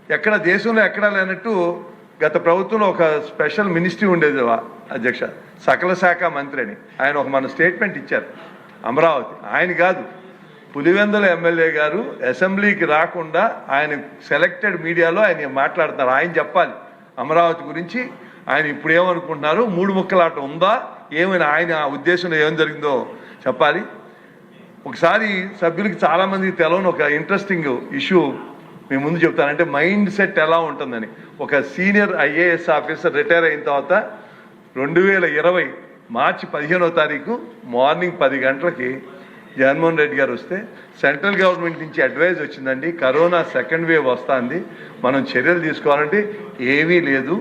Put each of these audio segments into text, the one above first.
ఎక్కడ దేశంలో ఎక్కడా లేనట్టు గత ప్రభుత్వంలో ఒక స్పెషల్ మినిస్ట్రీ ఉండేది అధ్యక్ష, సకల శాఖ మంత్రి అని. ఆయన ఒక మన స్టేట్మెంట్ ఇచ్చారు అమరావతి. ఆయన కాదు, పులివెందుల ఎమ్మెల్యే గారు అసెంబ్లీకి రాకుండా ఆయన సెలెక్టెడ్ మీడియాలో ఆయన మాట్లాడుతున్నారు. ఆయన చెప్పాలి అమరావతి గురించి. ఆయన ఇప్పుడు ఏమనుకుంటున్నారు, 3 ముక్కలాట ఉందా ఏమైనా, ఆయన ఉద్దేశంలో ఏం జరిగిందో చెప్పాలి. ఒకసారి సభ్యులకి చాలామందికి తెలవని ఒక ఇంట్రెస్టింగ్ ఇష్యూ మీ ముందు చెప్తానంటే మైండ్ సెట్ ఎలా ఉంటుందని. ఒక సీనియర్ ఐఏఎస్ ఆఫీసర్ రిటైర్ అయిన తర్వాత 2020 మార్చి 15వ తారీఖు మార్నింగ్ 10 గంటలకి జగన్మోహన్ రెడ్డి గారు వస్తే సెంట్రల్ గవర్నమెంట్ నుంచి అడ్వైజ్ వచ్చిందండి, కరోనా సెకండ్ వేవ్ వస్తుంది, మనం చర్యలు తీసుకోవాలంటే ఏమీ లేదు.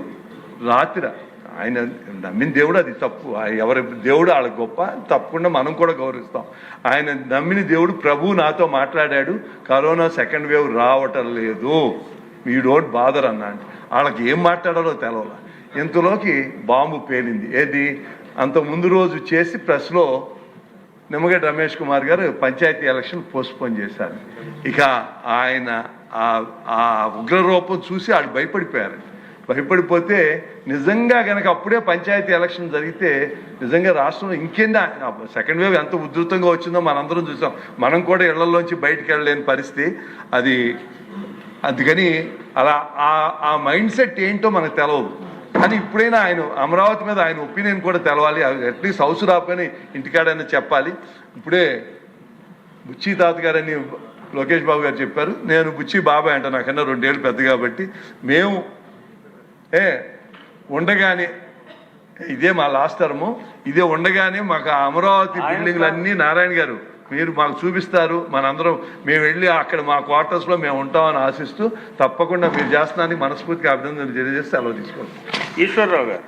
రాత్రి ఆయన నమ్మిన దేవుడు, అది తప్పు, ఎవరి దేవుడు వాళ్ళ గొప్ప, తప్పకుండా మనం కూడా గౌరవిస్తాం. ఆయన నమ్మిన దేవుడు ప్రభు నాతో మాట్లాడాడు, కరోనా సెకండ్ వేవ్ రావటం లేదు, యూ డోంట్ బాదర్ అన్నాడు. వాళ్ళకి ఏం మాట్లాడాలో తెలవాల. ఇంతలోకి బాంబు పేలింది. ఏది అంత ముందు రోజు చేసి ప్రెస్లో నిమ్మగడ్డ రమేష్ కుమార్ గారు పంచాయతీ ఎలక్షన్ పోస్ట్పోన్ చేశారు. ఇక ఆయన ఆ ఉగ్రరూపం చూసి వాళ్ళు భయపడిపోయారు. భయపడిపోతే నిజంగా కనుక అప్పుడే పంచాయతీ ఎలక్షన్ జరిగితే నిజంగా రాష్ట్రంలో ఇంకేందా సెకండ్ వేవ్ ఎంత ఉధృతంగా వచ్చిందో మనందరం చూసాం. మనం కూడా ఇళ్లలోంచి బయటికి వెళ్ళలేని పరిస్థితి అది. అందుకని అలా ఆ మైండ్ సెట్ ఏంటో మనకు తెలవదు. కానీ ఇప్పుడైనా ఆయన అమరావతి మీద ఆయన ఒపీనియన్ కూడా తెలవాలి. అట్లీస్ట్ హౌస్ రాపని ఇంటికాడైనా చెప్పాలి. ఇప్పుడే బుచ్చి తాతగారని లోకేష్ బాబు గారు చెప్పారు. నేను బుచ్చి బాబాయ్ అంట, నాకన్నా 2 ఏళ్ళు పెద్ద కాబట్టి. మేము ఉండగానే ఇదే మా లాస్ట్ టర్ము, ఇదే ఉండగానే మాకు అమరావతి బిల్డింగ్లన్నీ నారాయణ గారు మీరు మాకు చూపిస్తారు, మనందరం మేము వెళ్ళి అక్కడ మా క్వార్టర్స్లో మేము ఉంటామని ఆశిస్తూ తప్పకుండా మీరు చేస్తున్నానికి మనస్ఫూర్తిగా అభినందనలు తెలియజేస్తే సెలవు తీసుకోండి. ఈశ్వరరావు గారు.